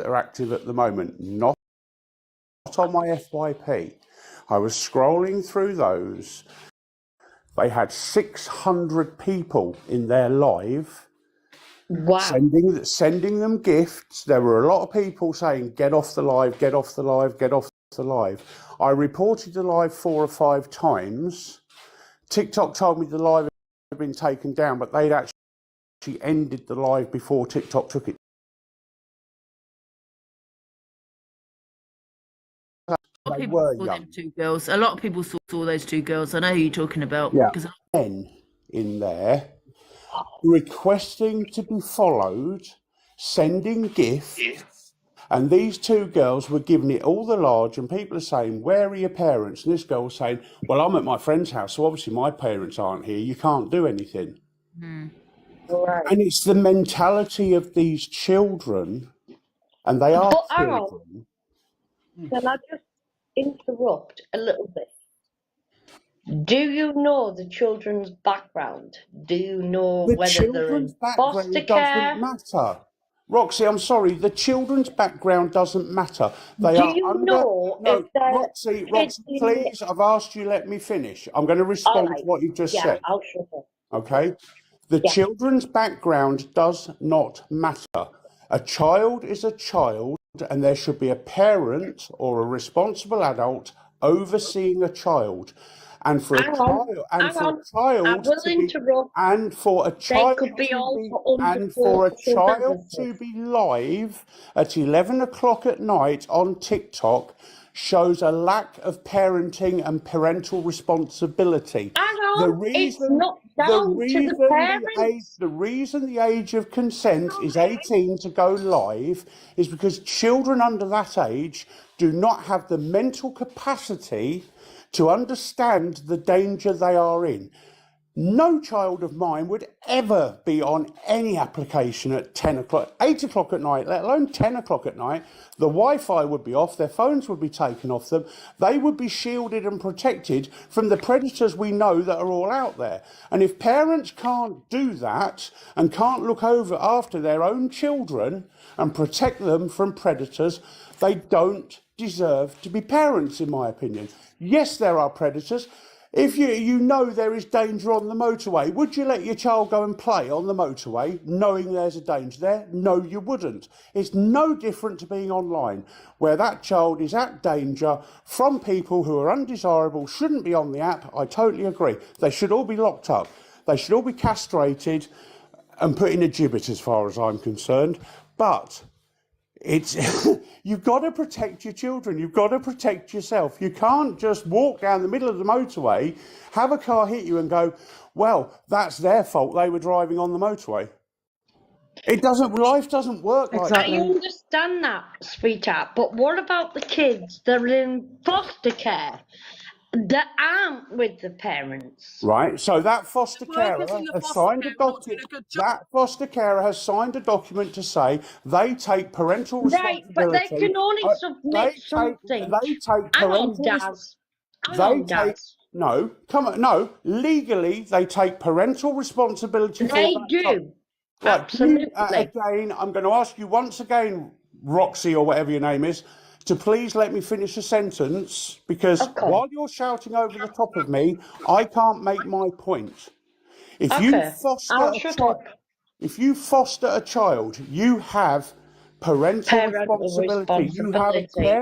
that are active at the moment, not on my FYP. I was scrolling through those. They had 600 people in their live. Wow. Sending them gifts. There were a lot of people saying, get off the live, get off the live, get off the live. I reported the live 4 or 5 times. TikTok told me the live had been taken down, but they'd actually ended the live before TikTok took it. A lot of people saw them 2 girls. A lot of people saw those 2 girls. I know who you're talking about. Yeah, men in there requesting to be followed, sending gifts, and these 2 girls were giving it all the large, and people are saying, where are your parents? And this girl was saying, well, I'm at my friend's house, so obviously my parents aren't here, you can't do anything. Right. And it's the mentality of these children, and they are children. Can I just interrupt a little bit? Do you know the children's background? Do you know whether they're in foster care? Doesn't matter. Roxy, I'm sorry, the children's background doesn't matter. Do you know if they're Roxy, please, I've asked you, let me finish. I'm going to respond to what you've just said. I'll shut up. Okay? The children's background does not matter. A child is a child, and there should be a parent or a responsible adult overseeing a child. And for a child to be live at 11 o'clock at night on TikTok shows a lack of parenting and parental responsibility. The reason the age of consent is 18 to go live is because children under that age do not have the mental capacity to understand the danger they are in. No child of mine would ever be on any application at 10 o'clock, 8 o'clock at night, let alone 10 o'clock at night. The Wi-Fi would be off, their phones would be taken off them. They would be shielded and protected from the predators we know that are all out there. And if parents can't do that and can't look after their own children and protect them from predators, they don't deserve to be parents, in my opinion. Yes, there are predators. If you know there is danger on the motorway, would you let your child go and play on the motorway knowing there's a danger there? No, you wouldn't. It's no different to being online, where that child is at danger from people who are undesirable, shouldn't be on the app. I totally agree. They should all be locked up. They should all be castrated and put in a gibbet as far as I'm concerned. But you've got to protect your children. You've got to protect yourself. You can't just walk down the middle of the motorway, have a car hit you and go, well, that's their fault. They were driving on the motorway. Life doesn't work like that. I understand that, sweetheart. But what about the kids that are in foster care that aren't with the parents? Right, so that foster carer has signed a document. That foster carer has signed a document to say they take parental responsibility. Right, but they can only submit something. They take parental responsibility. No, legally they take parental responsibility. They do. Right, absolutely. Again, I'm going to ask you once again, Roxy or whatever your name is, to please let me finish a sentence, because while you're shouting over the top of me, I can't make my point. If you foster a child, you have parental responsibility. You have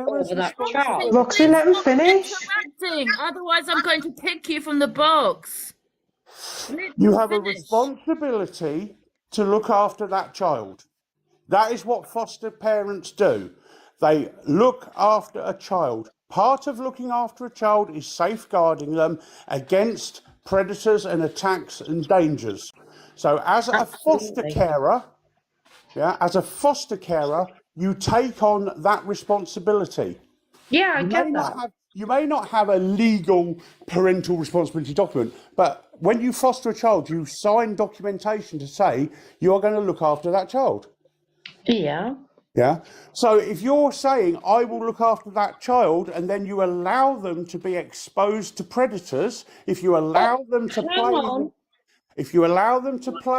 over that child. Roxy, let me finish. Otherwise, I'm going to kick you from the box. You have a responsibility to look after that child. That is what foster parents do. They look after a child. Part of looking after a child is safeguarding them against predators and attacks and dangers. So as a foster carer, you take on that responsibility. Yeah, I get that. You may not have a legal parental responsibility document, but when you foster a child, you sign documentation to say you are going to look after that child. Yeah. Yeah. So if you're saying I will look after that child, and then you allow them to be exposed to predators, if you allow them to play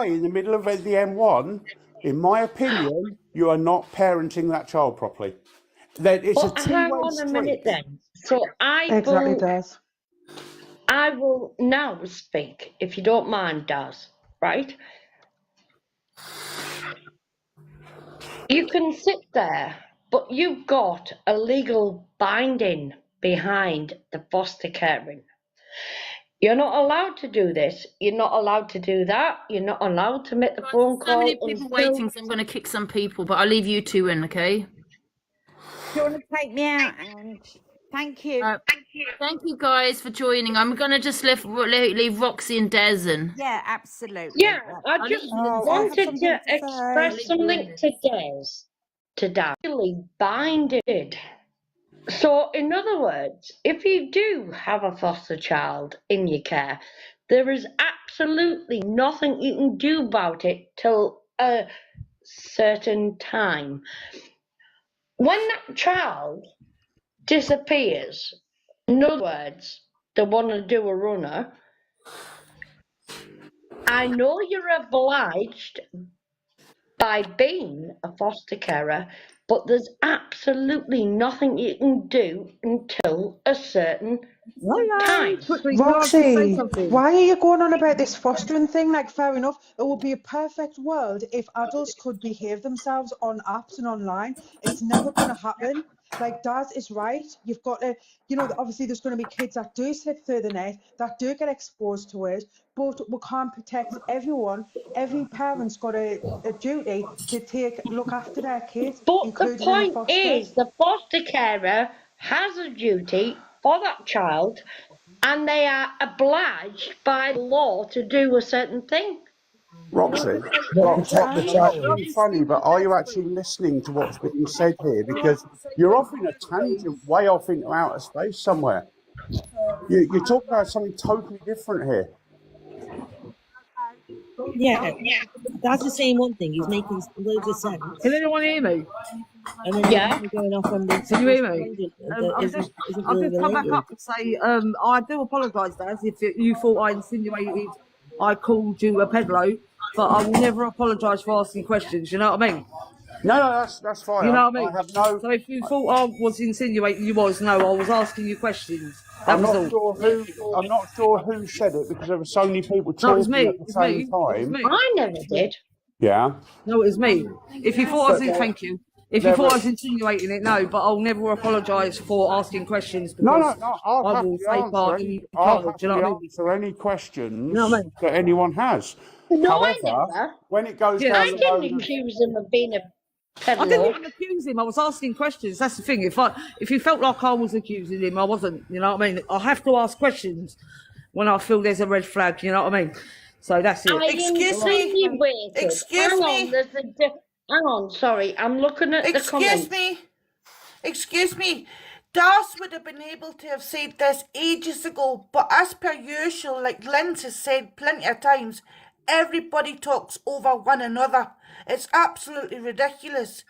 in the middle of the M1 in my opinion, you are not parenting that child properly. Then it's a But hang two-way on a minute street. then. So Exactly, Daz. I will now speak, if you don't mind, Daz, right? You can sit there, but you've got a legal binding behind the foster caring. You're not allowed to do this. You're not allowed to do that. You're not allowed to make the phone call. So many people waiting, so I'm going to kick some people, but I'll leave you two in, okay? Do you want to take me out? And thank you. Thank you guys for joining. I'm going to just leave Roxy and Des in. Yeah, absolutely. Yeah, I just wanted to express something to Des, really binded. So, in other words, if you do have a foster child in your care, there is absolutely nothing you can do about it till a certain time. When that child disappears, in other words, they want to do a runner, I know you're obliged by being a foster carer, but there's absolutely nothing you can do until a certain time. Roxy, why are you going on about this fostering thing? Like, fair enough, it would be a perfect world if adults could behave themselves on apps and online. It's never going to happen. Like, Daz is right. You've got to, you know, obviously there's going to be kids that do slip through the net, that do get exposed to it, but we can't protect everyone. Every parent's got a duty to look after their kids, But the including in point foster. is, the foster carer has a duty for that child, and they are obliged by law to do a certain thing. Roxy, it's really funny, but are you actually listening to what's being said here? Because you're off in a tangent, way off into outer space somewhere. You're talking about something totally different here. Yeah, that's the same one thing. He's making loads of sense. Can anyone hear me? And then Yeah. going off on this. Can you hear me? I've just come back up to say, I do apologise, Daz, if you thought I insinuated I called you a peddler, but I will never apologise for asking questions. You know what I mean? No, that's fine. You know what I mean? I have no. So if you thought I was insinuating you was, no, I was asking you questions. That I'm was not all. sure I'm not sure who said it because there were so many people No, it was talking me. at the same time. I never did. Yeah. No, it was me. If you thought I was in, thank you. If you thought I was insinuating it, no, but I'll never apologise for asking questions because I'll I have will to take part in the college. You know what I mean? answer any questions You know what I mean? that anyone has. No, However, I never. when it goes Yeah. down I the didn't road of- accuse him of being a I didn't peddler. even accuse him. I was asking questions. That's the thing. If you felt like I was accusing him, I wasn't. You know what I mean? I have to ask questions when I feel there's a red flag. You know what I mean? So that's it. Excuse me. Hang on, sorry. I'm looking at the comments. Excuse me. Das would have been able to have said this ages ago, but as per usual, like Linz has said plenty of times, everybody talks over one another. It's absolutely ridiculous.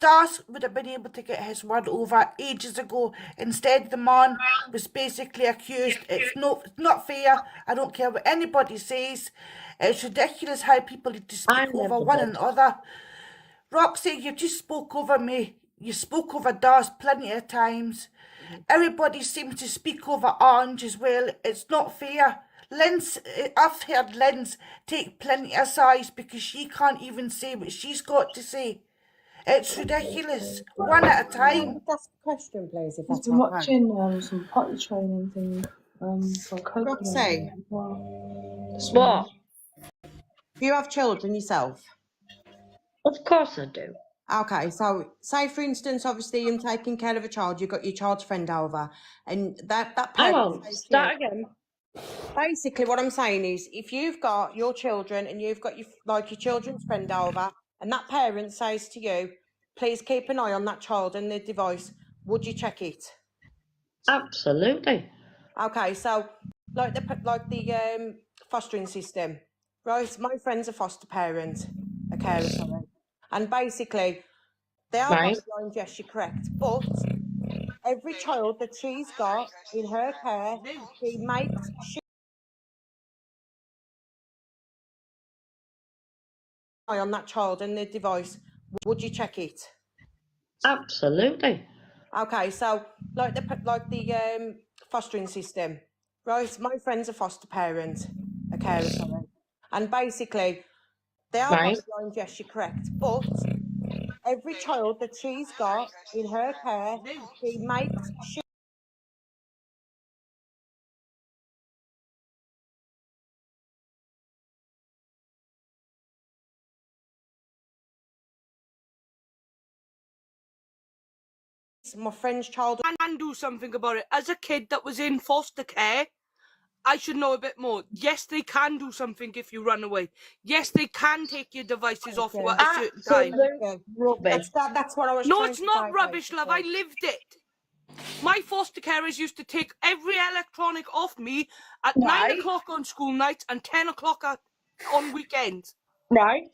Das would have been able to get his word over ages ago. Instead, the man was basically accused. It's not fair. I don't care what anybody says. It's ridiculous how people need to speak over one another. Roxy, you just spoke over me. You spoke over Das plenty of times. Everybody seems to speak over Orange as well. It's not fair. Linz, I've heard Linz take plenty of sides because she can't even say what she's got to say. It's ridiculous. One at a time. That's a question, please, if I've that's been okay. watching some potty training thing for coaching. Roxy, What? do you have children yourself? Of course I do. Okay, so say for instance, obviously you're taking care of a child, you've got your child's friend over, and that Hang parent on, says to start you- again. Basically, what I'm saying is, if you've got your children and you've got your children's friend over, and that parent says to you, "Please keep an eye on that child and the device," would you check it? Absolutely. Okay, so like the fostering system, right? My friend's a foster parent, a carer, sorry, and basically they are Right. blind. Yes, you're correct, but every child that she's got in her care, she makes sure eye on that child and the device, would you check it? Absolutely. Okay, so like the fostering system, right? My friend's a foster parent, a carer, sorry, and basically they are Right. guidelines. Yes, you're correct, but every child that she's got in her care, she makes sure my friend's child can do something about it. As a kid that was in foster care, I should know a bit more. Yes, they can do something if you run away. Yes, they can take your devices off you at a certain time. Absolute rubbish. That's what I was No, trying it's to not say, rubbish, love. I basically. lived it. My foster carers used to take every electronic off me at Right. 9 o'clock on school nights and 10 o'clock on weekends. Right.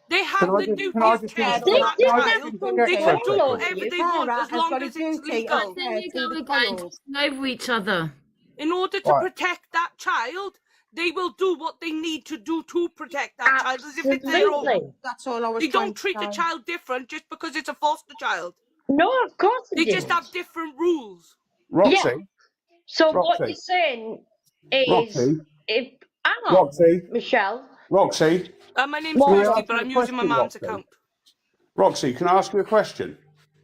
They have the duty can I of just care interject? on that They Can I child. just control They interject can for do a over whatever you. they want Carer as has long got a as it's duty legal. of There we to go the again, child. talking over each other. In order to Right. protect that child, they will do what they need to do to protect that child as if it's their own. Absolutely. That's all I was They trying don't to treat a say. child different just because it's a foster child. No, of course They they just didn't. have different rules. Roxy, Yeah. So what Roxy, you're saying is, Roxy, if hang on, Roxy, Michelle. Roxy. My name's What? Can I Kirsty, ask but you a I'm using my question, mum's Roxy? account. Roxy, can I ask you a question?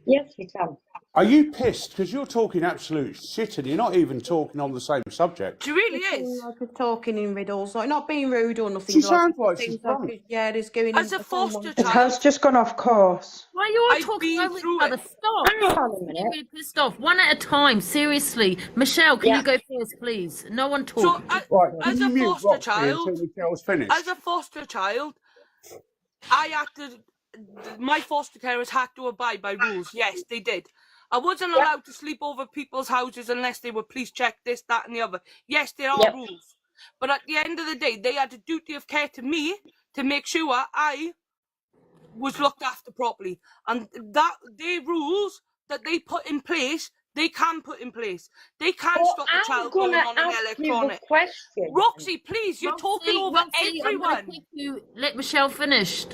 Yes, you can. Are you pissed because you're talking absolute shit and you're not even talking on the same subject? She really It seems is. like we're talking in riddles, like not being rude or nothing. She Like sounds it like just she's seems like drunk. yeah, there's going As in a the foster It child, has just gone off course. Why are you all I've talking been over each through other? it. Stop. Hang on a I'm minute. really pissed off. One at a time, seriously. Michelle, can Yeah. you go first, please? No one So, talk. Right, as can a you mute foster Roxy child, until Michelle's finished? as a foster child, I had to. My foster carers had to abide by rules. Yes, they did. I wasn't Yep. allowed to sleep over people's houses unless they were police checked, this, that, and the other. Yes, there are Yep. rules. But at the end of the day, they had a duty of care to me to make sure I was looked after properly. And that the rules that they put in place, they can put in place. They can Well, stop a I'm child going gonna on an ask you a electronic. question. Roxy, please, you're talking over Roxy, I'm gonna everyone. kick you. Let Michelle finish.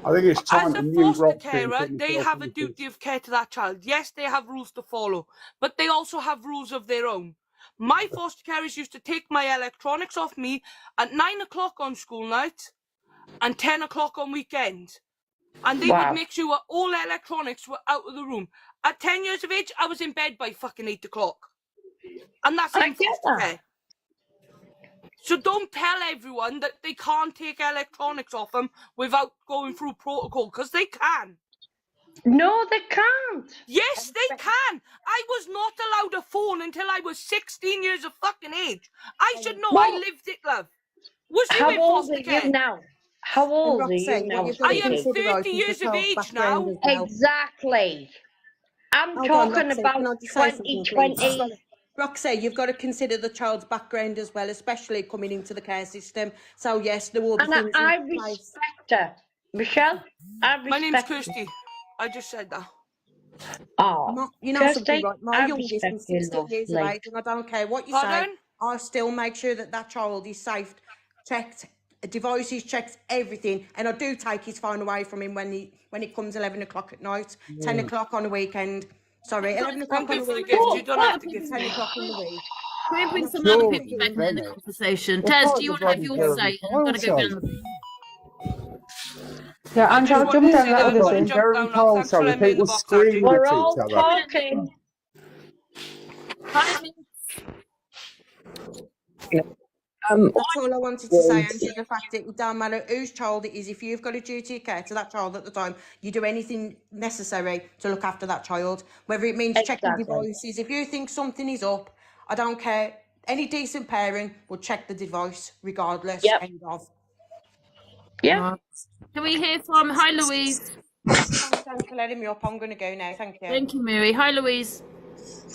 I think it's time As to a mute foster Roxy carer, until they Michelle have a finishes. duty of care to that child. Yes, they have rules to follow, but they also have rules of their own. My foster carers used to take my electronics off me at 9 o'clock on school night and 10 o'clock on weekends. And they Wow. would make sure all electronics were out of the room. At 10 years of age, I was in bed by fucking 8 o'clock. And that's I in get foster that. care. So don't tell everyone that they can't take electronics off them without going through protocol, because they can. No, they can't. Yes, they can. I was not allowed a phone until I was 16 years of fucking age. I should know. I Well, lived it, love. Was you how in old foster are care? you now? How old are you Roxy, now, what you've got I to am sweetie? consider, right, 30 is the years of child's age background now. as well. Exactly. I'm Hold on, talking Roxy, about can I just say something, please? 2020. Roxy, you've got to consider the child's background as well, especially coming into the care system. So yes, there will be And things I in place. respect her. Michelle, I My name's respect you. Kirsty. I just said that. Oh, You know something, Kirsty, right? My I youngest respect is you, 16 years of lovely. age, and I don't care what you say. Pardon? I still make sure that that child is safe, checked, devices checked, everything, and I do take his phone away from him when it comes 11 o'clock at night, 10 o'clock on a weekend. Sorry, 11 o'clock on Thank a you for the weekend, gift. You don't have to give 10 me. o'clock in the week. Can we bring some That's other what Surely, people I'm back doing. in the Bennett. conversation? It's Taz, like do you the want to have bloody your Jeremy say? I'm going to go Kyle down. Yeah, I just Angela, wanted jump to down, say let that I'm others going to in. jump Jeremy down now. Kyle Thanks for show, letting me in the people box, scream Angie. at We're each all other. talking. 5 minutes. That's all I wanted to say, Angie. The fact that it don't matter whose child it is, if you've got a duty of care to that child at the time, you do anything necessary to look after that child, whether it means checking Exactly. devices. If you think something is up, I don't care. Any decent parent will check the device regardless. Yep. End of. Yeah. Right. Can we hear from... Hi, Louise. Thanks for letting me up. I'm going to go now. Thank you. Thank you, Mary. Hi, Louise.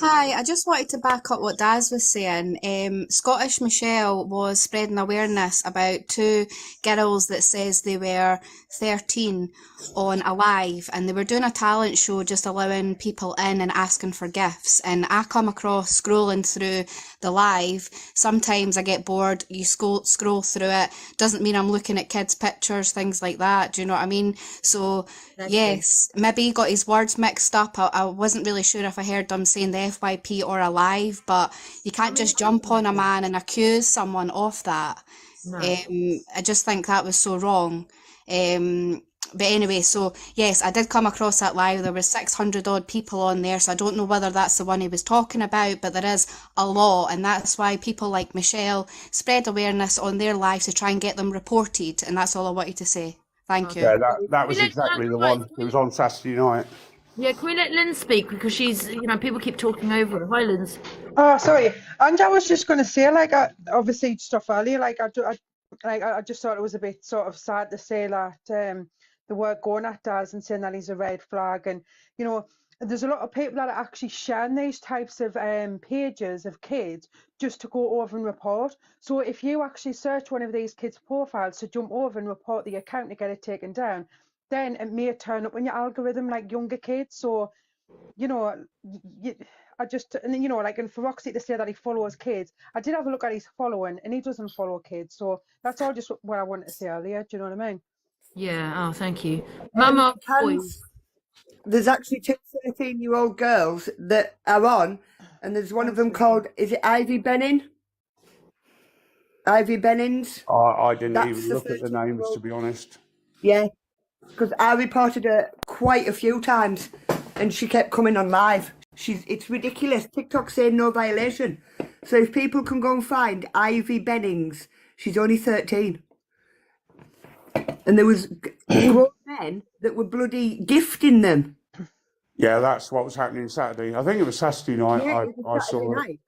Hi, I just wanted to back up what Daz was saying. Scottish Michelle was spreading awareness about two girls that says they were 13 on Alive, and they were doing a talent show just allowing people in and asking for gifts. And I come across scrolling through the live. Sometimes I get bored, you scroll through it. Doesn't mean I'm looking at kids' pictures, things like that. Do you know what I mean? So yes, maybe he got his words mixed up. I wasn't really sure if I heard him saying the FYP or Alive, but you can't just jump on a man and accuse someone of that. No. I just think that was so wrong. But anyway, so yes, I did come across that live. There were 600 odd people on there, so I don't know whether that's the one he was talking about, but there is a lot, and that's why people like Michelle spread awareness on their lives to try and get them reported, and that's all I wanted to say. Thank you. Yeah, that was exactly the one. It was on Saturday night. Yeah, can we let Lynn speak, because she's, people keep talking over her. Hi, Lynn. Oh, sorry. And I was just going to say, like, obviously stuff earlier, like, I just thought it was a bit sort of sad to say that the work going at Daz and saying that he's a red flag, and there's a lot of people that are actually sharing these types of pages of kids just to go over and report. So if you actually search one of these kids' profiles to jump over and report the account to get it taken down, then it may turn up in your algorithm like younger kids. So, I just, and like, and for Roxy to say that he follows kids, I did have a look at his following, and he doesn't follow kids. So that's all just what I wanted to say earlier. Do you know what I mean? Yeah, oh, thank you. Mama, there's actually two 13-year-old girls that are on, and there's one of them called, is it Ivy Benning? Ivy Bennings? I didn't even look at the names, to be honest. Yeah, because I reported her quite a few times, and she kept coming on live. It's ridiculous. TikTok's saying no violation. So if people can go and find Ivy Bennings, she's only 13. And there was grown men that were bloody gifting them. Yeah, that's what was happening Saturday. I think it was Saturday night. Yeah, I saw it.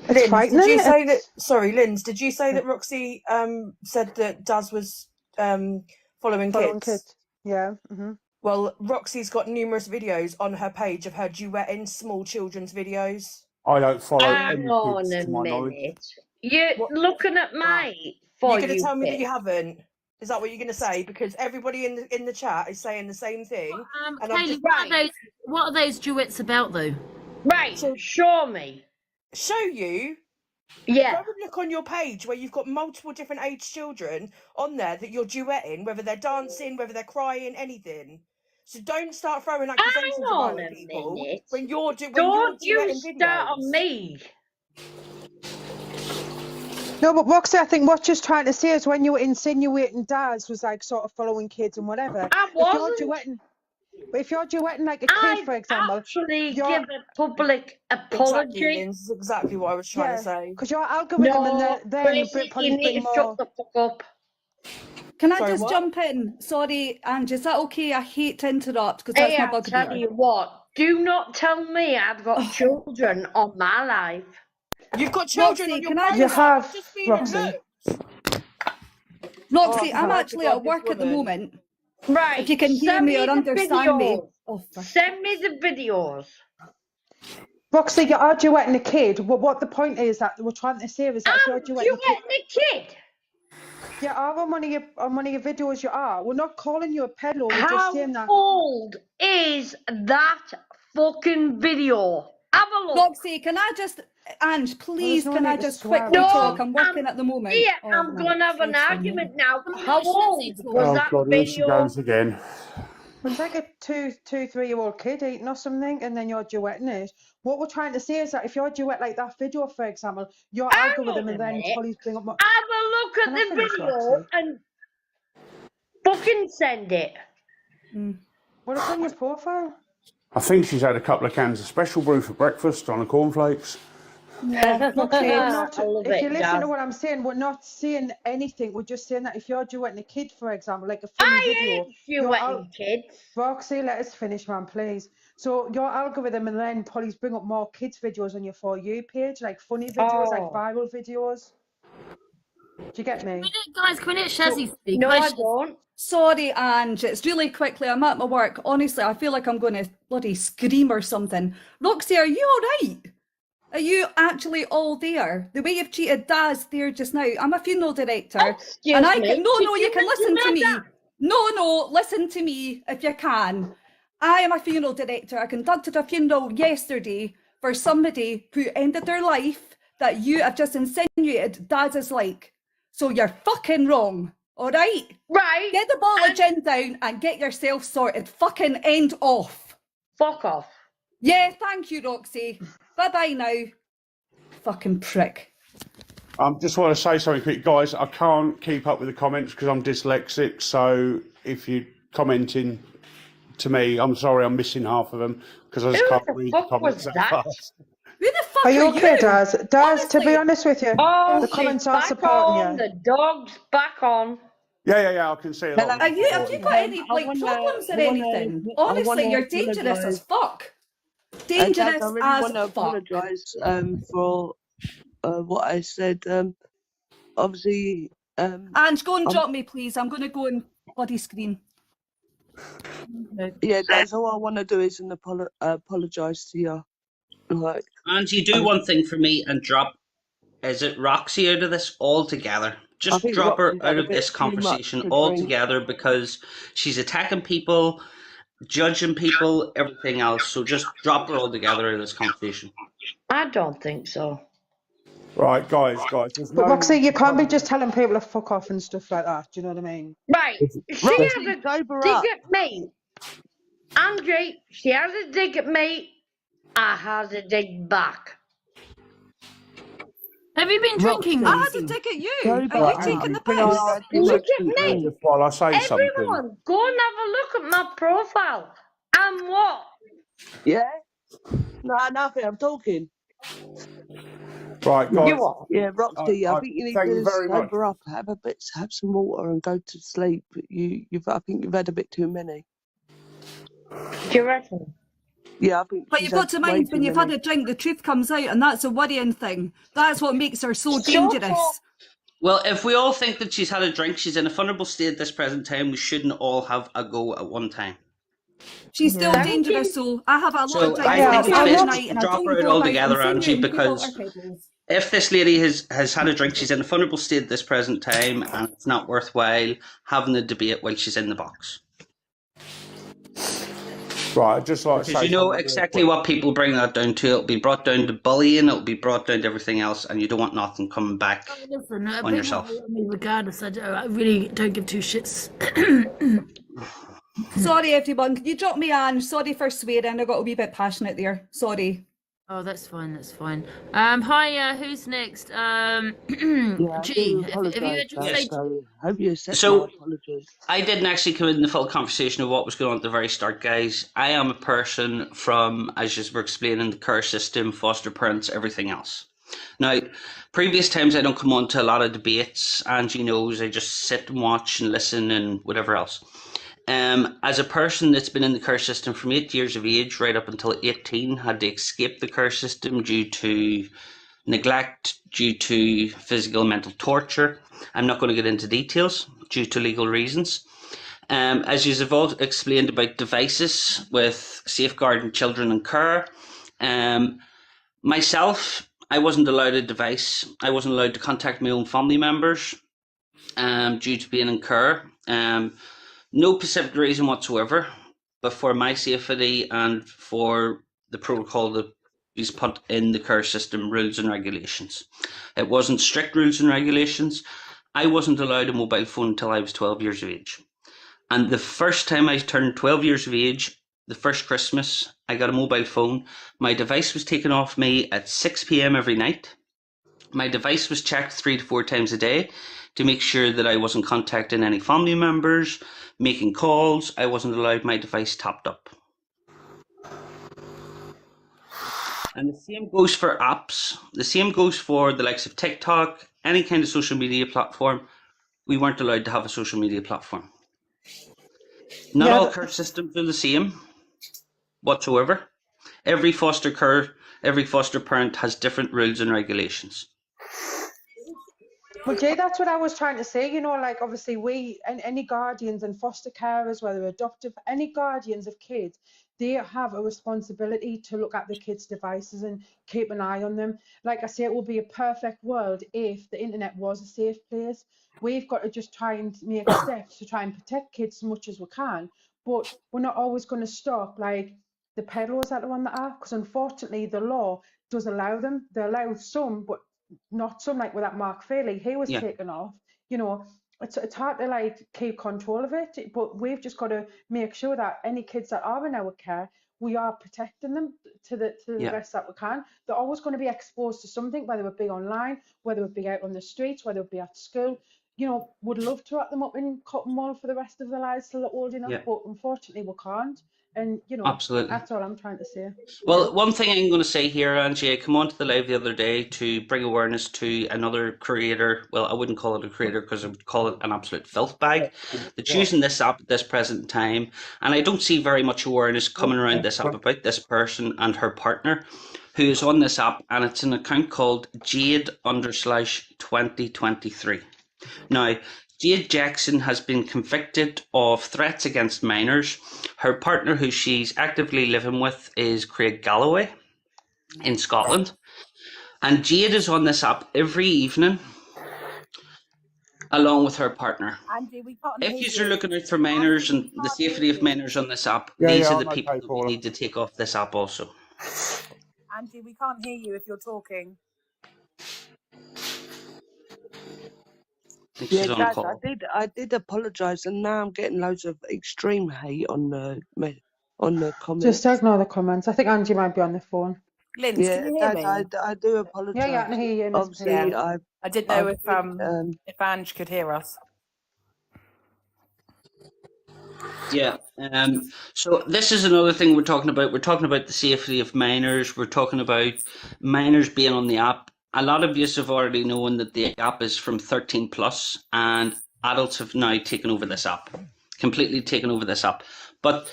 It's did you say that? Sorry, Linz. Did you say that Roxy said that Daz was following kids? Yeah. Well, Roxy's got numerous videos on her page of her duetting small children's videos. I don't follow Hang any on kids, a to my knowledge. minute. You're looking at my You're going to tell me that you haven't? Is that what you're going to say? Because everybody in the chat is saying the same thing. And Hayley, what are those duets about, though? Right, so show me. Show you? Yeah. Go and look on your page where you've got multiple different age children on there that you're duetting, whether they're dancing, whether they're crying, anything. So don't start throwing accusations about people when you're Don't you start on me. No, but Roxy, I think what you're trying to say is when you were insinuating Daz was like sort of following kids and whatever. I wasn't. If you're duetting like a kid, for example, actually give a public apology. This is exactly what I was trying to say. Because your algorithm and then you need to shut the fuck up. Can I just jump in? Sorry, Ange, is that okay? I hate to interrupt because that's my bugbear. I'll tell you what, do not tell me I've got children on my life. You've got children on your page. You have, Roxy. Roxy, I'm actually at work at the moment. Right. If you can hear me or understand me. Send me the videos. Roxy, you are duetting a kid. What the point is that we're trying to say is that you're duetting a kid. You are on one of your videos. You are. We're not calling you a peddler. We're just saying that. How old is that fucking video? Have a look. Roxy, can I just, Ange, please, can I just quickly talk? I'm working at the moment. Yeah, I'm going to have an argument now. How old was that God, video? here she goes again. It's like a 2-3-year-old kid eating or something, and then you're duetting it. What we're trying to say is that if you're duet like that video, for example, your algorithm and then police bring up more. Have a look at the video and fucking send it. Well, it's on your profile. I think she's had a couple of cans of special brew for breakfast on the cornflakes. Yeah, if you listen Dad. to what I'm saying, we're not saying anything. We're just saying that if you're duetting a kid, for example, like a funny video. Duetting kids. Roxy, let us finish, man, please. So your algorithm and then police bring up more kids videos on your For You page, like funny videos, like viral videos. Do you get me? Guys, can we let Shazzy speak? No, Hi, I Shaz. don't. Sorry, Ange. It's really quickly. I'm at my work. Honestly, I feel like I'm going to bloody scream or something. Roxy, are you all right? Are you actually all there? The way you've treated Daz there just now. I'm a funeral director. Excuse and I me, can, no, did no, you you can mention listen to me. that? No, listen to me if you can. I am a funeral director. I conducted a funeral yesterday for somebody who ended their life that you have just insinuated Daz is like. So you're fucking wrong. All right? Right. Get the bottle of gin down and get yourself sorted. Fucking end off. Fuck off. Yeah, thank you, Roxy. Bye-bye now. Fucking prick. Just want to say something quick, guys. I can't keep up with the comments because I'm dyslexic. So if you're commenting to me, I'm sorry, I'm missing half of them because I just can't read the comments that fast. Who the fuck Are you okay, you? Daz? Daz, to be honest with you, Oh, the she's comments are back supporting on. you. The dog's back on. Yeah, I can see a lot. of Have you got any I wanna- problems or I wanna- anything? I Honestly, wanna you're dangerous apologise. as fuck. Daz, Dangerous I really as want to fuck. apologise for what I said. Obviously, Ange, go and drop me, please. I'm going to go and bloody scream. yeah, Daz, all I want to do is apologise to you. Like, Angie, do one thing for me and drop, is it Roxy out of this altogether? I Just think drop her Roxy's out had a of bit this too much conversation to drink. altogether because she's attacking people, judging people, everything else. So just drop her altogether out of this conversation. I don't think so. Right, guys. There's But no- Roxy, you can't be just telling people to fuck off and stuff like that. Do you know what I mean? Right. She Roxy, has a sober dig up. at me. Andre, she has a dig at me. I has a dig back. Have you been drinking? I had Roxy? to dig at you. Sober Are you up. taking the Can I piss? ask you Look to at me. just while I say something? Everyone, go and have a look at my profile. I'm what? Yeah? No, nothing. I'm talking. Right, guys. You what? Yeah, Roxy, I think you need thank you to very much. sober up, have some water, and go to sleep. I think you've had a bit too many. Do you reckon? Yeah, I think. But she's you've got to had way mind, when too you've had many. a drink, the truth comes out, and that's a worrying thing. That's what makes her so Shut dangerous. up. Well, if we all think that she's had a drink, she's in a vulnerable state at this present time, we shouldn't all have a go at one time. She's still Yeah. dangerous, so I have a lot So of drinks I Yeah, think it's every best night, and I drop don't her out go about altogether, Angie, insinuating people because are pedals. if this lady has had a drink, she's in a vulnerable state at this present time, and it's not worthwhile having the debate while she's in the box. Right, I'd just like to Because say you know something real exactly quick. what people bring that down to. It'll be brought down to bullying, it'll be brought down to everything else, and you don't want nothing coming back Listen, on people yourself. bully me regardless. I really don't give two shits. Sorry, everyone. Can you drop me Ange? Sorry for swearing. I got a wee bit passionate there. Sorry. Oh, that's fine. That's fine. Hi. Who's next? Yeah, I G. do Have you apologise, just Daz, say? so hope you accept So- my apologies. I didn't actually come in the full conversation of what was going on at the very start, guys. I am a person from, as you were explaining, the care system, foster parents, everything else. Now, previous times I don't come on to a lot of debates. Angie knows I just sit and watch and listen and whatever else. As a person that's been in the care system from 8 years of age right up until 18, had to escape the care system due to neglect, due to physical and mental torture. I'm not going to get into details due to legal reasons. As you've all explained about devices with safeguarding children in care, myself, I wasn't allowed a device. I wasn't allowed to contact my own family members due to being in care. No specific reason whatsoever, but for my safety and for the protocol that is put in the care system, rules and regulations. It wasn't strict rules and regulations. I wasn't allowed a mobile phone until I was 12 years of age. And the first time I turned 12 years of age, the first Christmas, I got a mobile phone. My device was taken off me at 6 p.m. every night. My device was checked 3 to 4 times a day to make sure that I wasn't contacting any family members, making calls. I wasn't allowed my device topped up. And the same goes for apps. The same goes for the likes of TikTok, any kind of social media platform. We weren't allowed to have a social media platform. Not all care systems are the same whatsoever. Every foster care, every foster parent has different rules and regulations. Well, Jay, that's what I was trying to say. You know, like obviously we and any guardians and foster carers, whether adoptive, any guardians of kids, they have a responsibility to look at the kids' devices and keep an eye on them. Like I say, it would be a perfect world if the internet was a safe place. We've got to just try and make steps to try and protect kids as much as we can. But we're not always going to stop like the peddlers that are on the app, because unfortunately the law does allow them. They allow some, but not some, like with that Mark Fairley, he was Yeah. taken off. You know, it's hard to like keep control of it, but we've just got to make sure that any kids that are in our care, we are protecting them to the Yeah. best that we can. They're always going to be exposed to something, whether it be online, whether it be out on the streets, whether it be at school. You know, would love to wrap them up in cotton wool for the rest of their lives till they're old enough, Yeah. but unfortunately we can't. And you know, Absolutely. that's all I'm trying to say. Well, one thing I'm going to say here, Angie, I came onto the live the other day to bring awareness to another creator. Well, I wouldn't call it a creator because I would call it an absolute filth bag that's using this app at this present time. And I don't see very much awareness coming around this app about this person and her partner who is on this app. And it's an account called Jade_2023. Now, Jade Jackson has been convicted of threats against minors. Her partner, who she's actively living with, is Craig Galloway in Scotland. And Jade is on this app every evening along with her partner. Andy, we can't If hear you're you. looking out for minors and the safety of minors on this app, Yeah, these yeah, are the I'm people okay, that we Paula. need to take off this app also. Andy, we can't hear you if you're talking. I think Yeah, she's on Dad, call. I did apologise, and now I'm getting loads of extreme hate on the comments. Just ignore the comments. I think Angie might be on the phone. Linz, Yeah, can you hear Dad, me? I do apologise. Yeah, I can hear you, Miss Obviously, Payne. I didn't know I've if Ange could hear us. Yeah. So this is another thing we're talking about. We're talking about the safety of minors. We're talking about minors being on the app. A lot of you have already known that the app is from 13 plus, and adults have now taken over this app, completely taken over this app. But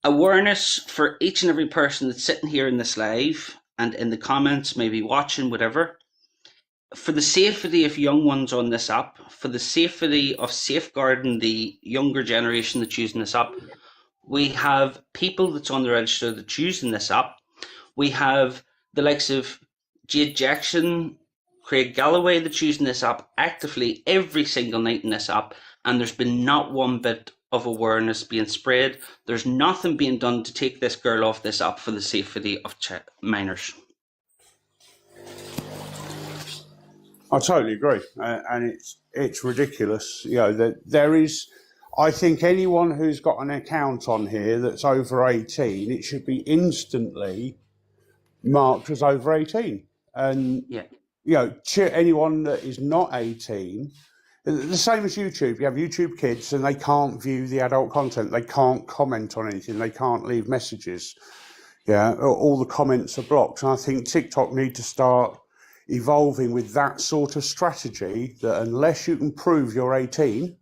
awareness for each and every person that's sitting here in this live and in the comments, maybe watching, whatever, for the safety of young ones on this app, for the safety of safeguarding the younger generation that's using this app, we have people that's on the register that's using this app. We have the likes of Jade Jackson, Craig Galloway that's using this app actively every single night in this app, and there's been not one bit of awareness being spread. There's nothing being done to take this girl off this app for the safety of minors. I totally agree, and it's ridiculous. You know that there is. I think anyone who's got an account on here that's over 18, it should be instantly marked as over 18. And yeah, you know, anyone that is not 18, the same as YouTube. You have YouTube Kids, and they can't view the adult content. They can't comment on anything. They can't leave messages. Yeah, all the comments are blocked. And I think TikTok need to start evolving with that sort of strategy, that unless you can prove you're 18,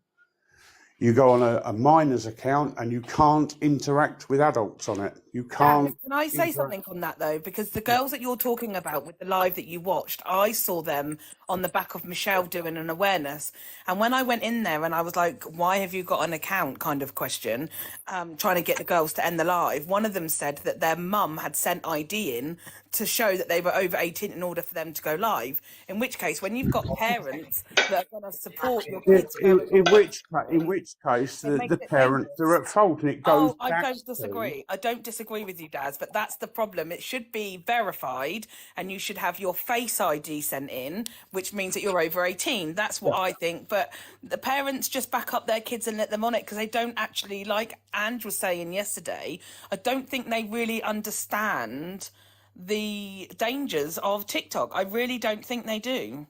you go on a minor's account and you can't interact with adults on it. You can't. Can I say something on that though? Because the girls that you're talking about with the live that you watched, I saw them on the back of Michelle doing an awareness. And when I went in there and I was like, why have you got an account kind of question, trying to get the girls to end the live, one of them said that their mum had sent ID in to show that they were over 18 in order for them to go live. In which case, when you've got parents that are going to support your kids, In which case, the parents are at fault, and it goes. I don't disagree. I don't disagree with you, Daz, but that's the problem. It should be verified, and you should have your Face ID sent in, which means that you're over 18. That's what I think. But the parents just back up their kids and let them on it because they don't actually, like Ange was saying yesterday, I don't think they really understand the dangers of TikTok. I really don't think they do.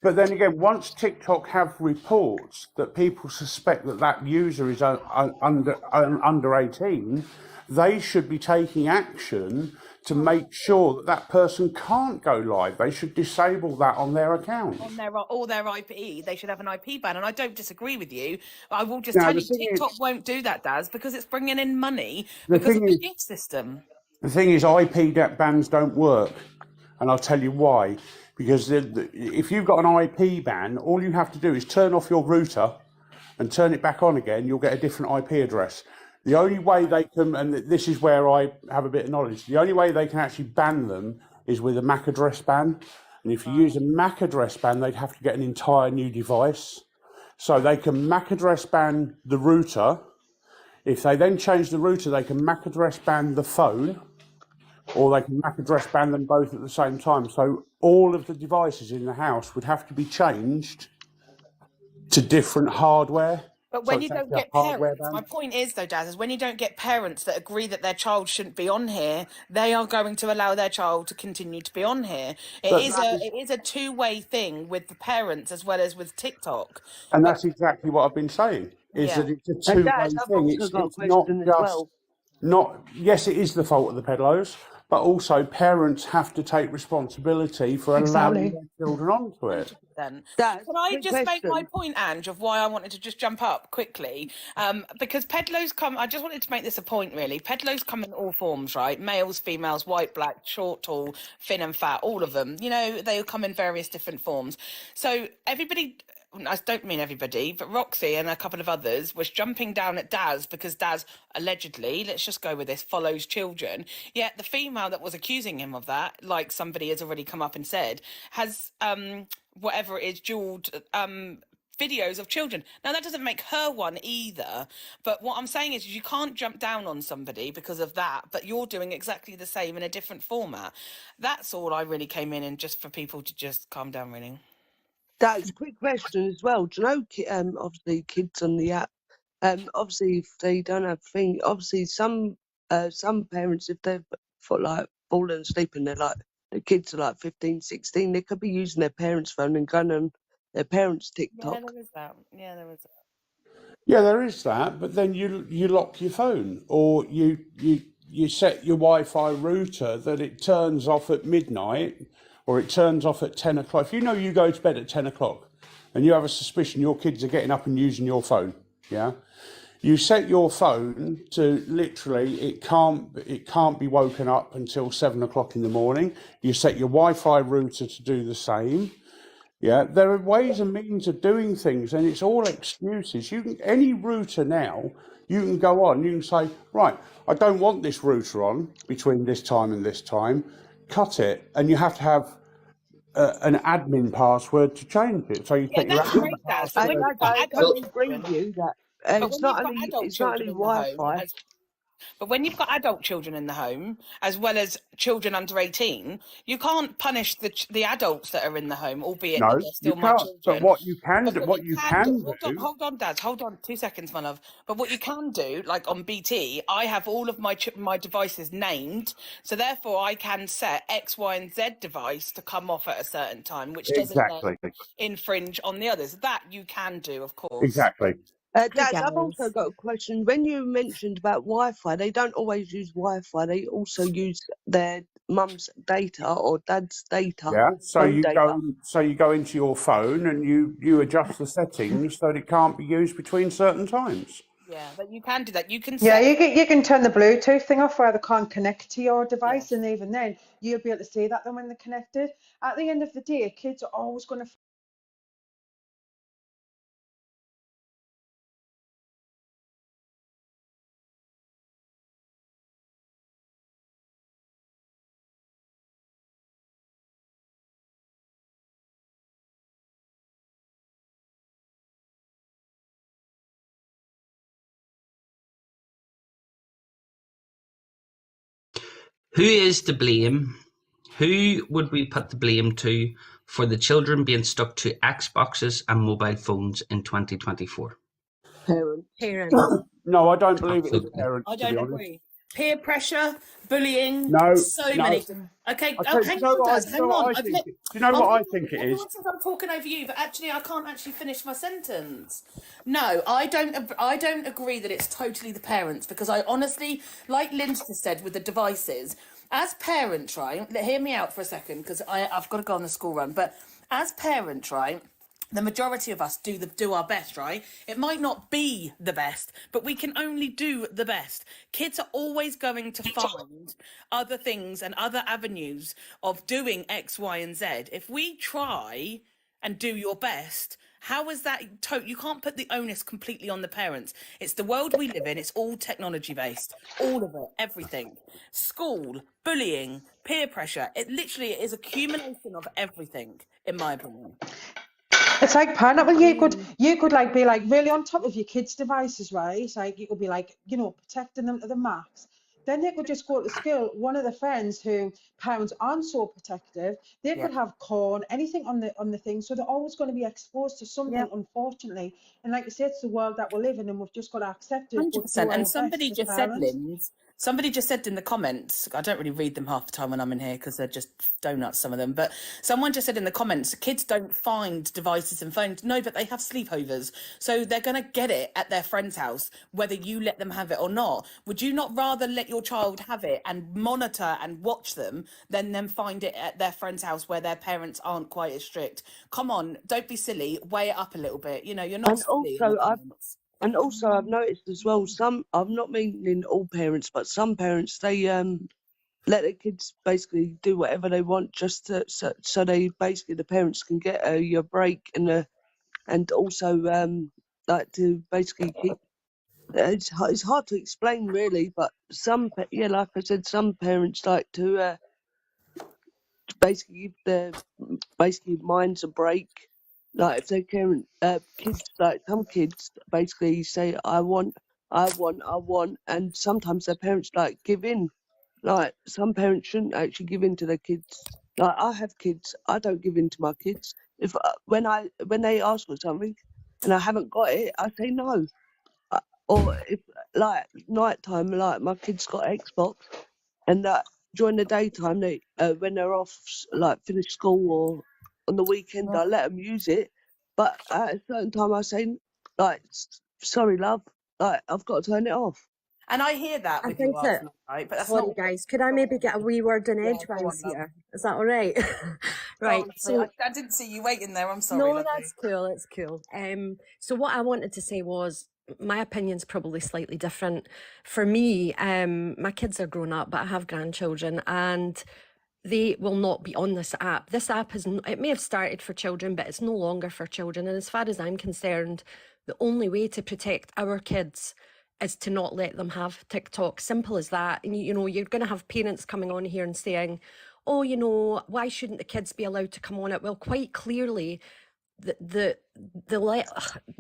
But then again, once TikTok have reports that people suspect that user is under 18, they should be taking action to make sure that person can't go live. They should disable that on their account. On their IP, they should have an IP ban, and I don't disagree with you. I will just tell you, TikTok won't do that, Daz, because it's bringing in money because of the gift system. The thing is, IP bans don't work, and I'll tell you why. because if you've got an IP ban, all you have to do is turn off your router and turn it back on again. You'll get a different IP address. The only way they can, and this is where I have a bit of knowledge, the only way they can actually ban them is with a MAC address ban. And if you use a MAC address ban, they'd have to get an entire new device. So they can MAC address ban the router. If they then change the router, they can MAC address ban the phone, or they can MAC address ban them both at the same time. So all of the devices in the house would have to be changed to different hardware. But when you don't get parents, my point is though, Daz, is when you don't get parents that agree that their child shouldn't be on here, they are going to allow their child to continue to be on here. It is a two-way thing with the parents as well as with TikTok. And that's exactly what I've been saying, is that it's a two-way thing. It's not just, yes, it is the fault of the peddlers, but also parents have to take responsibility for allowing their children onto it. Then can I just make my point, Ange, of why I wanted to just jump up quickly? Because peddlers come, I just wanted to make this a point really. Peddlers come in all forms, right? Males, females, white, black, short, tall, thin and fat, all of them. You know, they come in various different forms. So everybody, I don't mean everybody, but Roxy and a couple of others was jumping down at Daz because Daz allegedly, let's just go with this, follows children. Yet the female that was accusing him of that, like somebody has already come up and said, has whatever it is, jeweled videos of children. Now that doesn't make her one either, but what I'm saying is you can't jump down on somebody because of that, but you're doing exactly the same in a different format. That's all I really came in and just for people to just calm down really. That's a quick question as well. Do you know, obviously, kids on the app, obviously, if they don't have things, obviously, some parents, if they've fallen asleep and the kids are 15, 16, they could be using their parents' phone and going on their parents' TikTok. Yeah, there is that. Yeah, there is that. Yeah, there is that, but then you lock your phone, or you set your Wi-Fi router that it turns off at midnight, or it turns off at 10 o'clock. If you know you go to bed at 10 o'clock and you have a suspicion your kids are getting up and using your phone, yeah, you set your phone to literally it can't be woken up until 7 o'clock in the morning. You set your Wi-Fi router to do the same. Yeah, there are ways and means of doing things, and it's all excuses. Any router now, you can go on, you can say, right, I don't want this router on between this time and this time, cut it, and you have to have an admin password to change it. So you take your admin password. I totally agree with you that it's not only Wi-Fi. But when you've got adult children in the home, as well as children under 18, you can't punish the adults that are in the home, albeit that they're still my children. But what you can do, Hold on, Dad. Hold on, 2 seconds, my love. But what you can do, like on BT, I have all of my devices named, so therefore I can set X, Y, and Z device to come off at a certain time, which doesn't then infringe on the others. That you can do, of course. Exactly. Dad, I've also got a question. When you mentioned about Wi-Fi, they don't always use Wi-Fi. They also use their mum's data or dad's data. Yeah. So you go into your phone and you adjust the settings so that it can't be used between certain times. Yeah, but you can do that. You can. Yeah, you can turn the Bluetooth thing off where they can't connect to your device, and even then you'll be able to see that then when they're connected. At the end of the day, kids are always going to. Who is to blame? Who would we put the blame to for the children being stuck to Xboxes and mobile phones in 2024? Parents. No, I don't believe it was parents. I don't agree. Peer pressure, bullying, no. many. Okay, hang on. Do you know what I think it is? I'm talking over you, but actually I can't actually finish my sentence. No, I don't agree that it's totally the parents, because I honestly, like Linda said with the devices, as parents, right, hear me out for a second, because I've got to go on the school run, but as parents, right, the majority of us do our best, right? It might not be the best, but we can only do the best. Kids are always going to find other things and other avenues of doing X, Y, and Z. If we try and do your best, how is that? You can't put the onus completely on the parents. It's the world we live in. It's all technology based, all of it, everything. School, bullying, peer pressure. It literally is accumulation of everything, in my opinion. It's like pineapple. You could like be like really on top of your kids' devices, right? Like you could be like, you know, protecting them to the max. Then they could just go to school. One of the friends who parents aren't so protective, they could have corn, anything on the thing. So they're always going to be exposed to something, unfortunately. And like you said, it's the world that we live in, and we've just got to accept it. 100%. And somebody just said, Linz, somebody just said in the comments, I don't really read them half the time when I'm in here because they're just donuts, some of them, but someone just said in the comments, kids don't find devices and phones. No, but they have sleepovers. So they're going to get it at their friend's house, whether you let them have it or not. Would you not rather let your child have it and monitor and watch them than them find it at their friend's house where their parents aren't quite as strict? Come on, don't be silly. Weigh it up a little bit. You know, you're not And silly. also, I've noticed as well, I'm not meaning all parents, but some parents, they let their kids basically do whatever they want just so they basically, the parents can get a break and also like to basically keep, it's hard to explain really, but like I said, some parents like to basically give their minds a break. Like if they can, kids, like some kids basically say, I want, and sometimes their parents like give in. Like some parents shouldn't actually give in to their kids. Like I have kids, I don't give in to my kids. If when they ask for something and I haven't got it, I say no. Or if like nighttime, like my kids got Xbox, and that during the daytime they when they're off, like finish school or on the weekend, I let them use it, but at a certain time I say, like, sorry love, like I've got to turn it off. And I hear that I with think you, that, Arsenal, right? But that's sorry not. guys, could I maybe get a wee word in Yeah, go edgewise on, love. here? Is that all right? Right, Oh, so I didn't see you waiting there. I'm sorry. no, lovely. that's cool, it's cool. So what I wanted to say was, my opinion's probably slightly different. For me, my kids are grown up, but I have grandchildren, and they will not be on this app. This app it may have started for children, but it's no longer for children. And as far as I'm concerned, the only way to protect our kids is to not let them have TikTok. Simple as that. And you know, you're going to have parents coming on here and saying, oh, you know, why shouldn't the kids be allowed to come on it? Well, quite clearly, the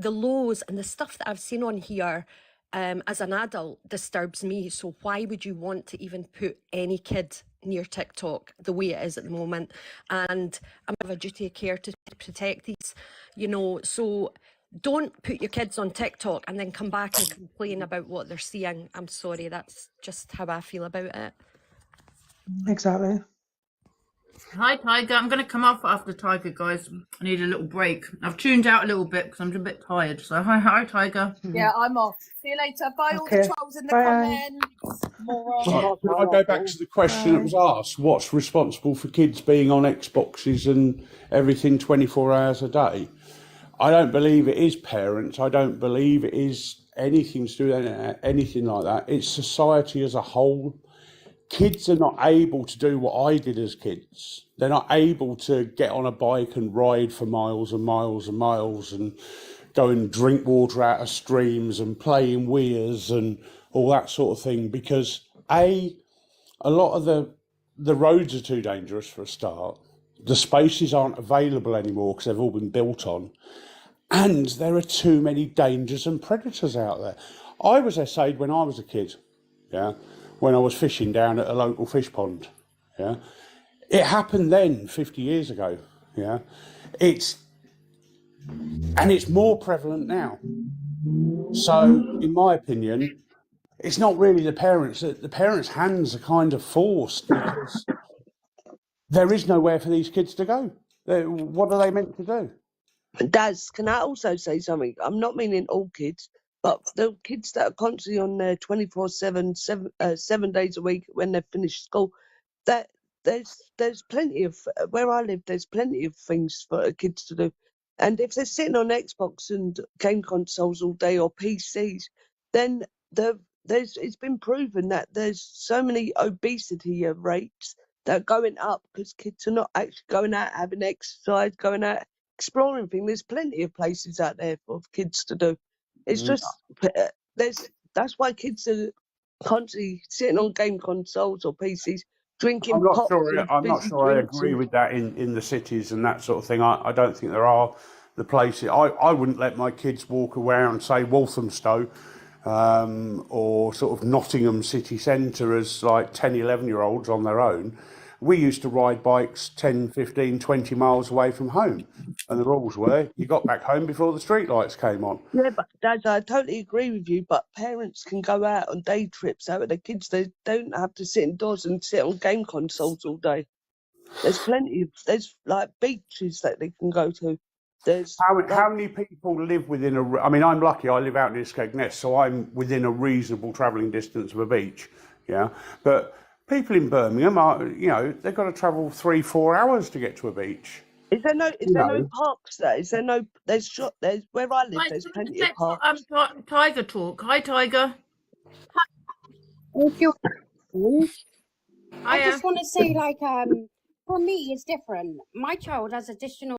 lows and the stuff that I've seen on here as an adult disturbs me. So why would you want to even put any kid near TikTok the way it is at the moment? And I have a duty of care to protect these, you know, so don't put your kids on TikTok and then come back and complain about what they're seeing. I'm sorry, that's just how I feel about it. Exactly. Hi, Tiger. I'm going to come off after Tiger, guys. I need a little break. I've tuned out a little bit because I'm a bit tired. So, hi, Tiger. Yeah, I'm off. See you later. Bye, all the Okay. trolls in the Bye. comments. Right, can I go back to the question that was asked? What's responsible for kids being on Xboxes and everything 24 hours a day? I don't believe it is parents. I don't believe it is anything to do with anything like that. It's society as a whole. Kids are not able to do what I did as kids. They're not able to get on a bike and ride for miles and miles and miles and go and drink water out of streams and play in weirs and all that sort of thing, because a lot of the roads are too dangerous for a start. The spaces aren't available anymore because they've all been built on. And there are too many dangers and predators out there. I was essayed when I was a kid, yeah, when I was fishing down at a local fish pond, yeah. It happened then, 50 years ago, yeah. It's more prevalent now. So, in my opinion, it's not really the parents. The parents' hands are kind of forced because there is nowhere for these kids to go. What are they meant to do? Daz, can I also say something? I'm not meaning all kids, but the kids that are constantly on there 24/7, 7 days a week when they've finished school, that there's plenty of, where I live, there's plenty of things for kids to do. And if they're sitting on Xbox and game consoles all day or PCs, then it's been proven that there's so many obesity rates that are going up because kids are not actually going out having exercise, going out exploring things. There's plenty of places out there for kids to do. It's just that's why kids are constantly sitting on game consoles or PCs, drinking I'm not pops sure. and I'm not fizzy sure I drinks agree and with that in the cities and that sort of thing. I don't think there are the places. I wouldn't let my kids walk around, say Walthamstow, or sort of Nottingham city centre as like 10, 11-year-olds on their own. We used to ride bikes 10, 15, 20 miles away from home. And the rules were you got back home before the streetlights came on. Yeah, but Dad, I totally agree with you. But parents can go out on day trips out with their kids. They don't have to sit indoors and sit on game consoles all day. There's there's like beaches that they can go to. There's How many people live within I mean, I'm lucky. I live out near Skegness, so I'm within a reasonable travelling distance of a beach. Yeah, but people in Birmingham are, they've got to travel 3-4 hours to get to a beach. Is there no parks there? Is there no? There's where I live. Right, There's so plenty let's of parks. let Tiger talk. Hi, Tiger. Thank you. I Hiya. just want to say, like, for me, it's different. My child has additional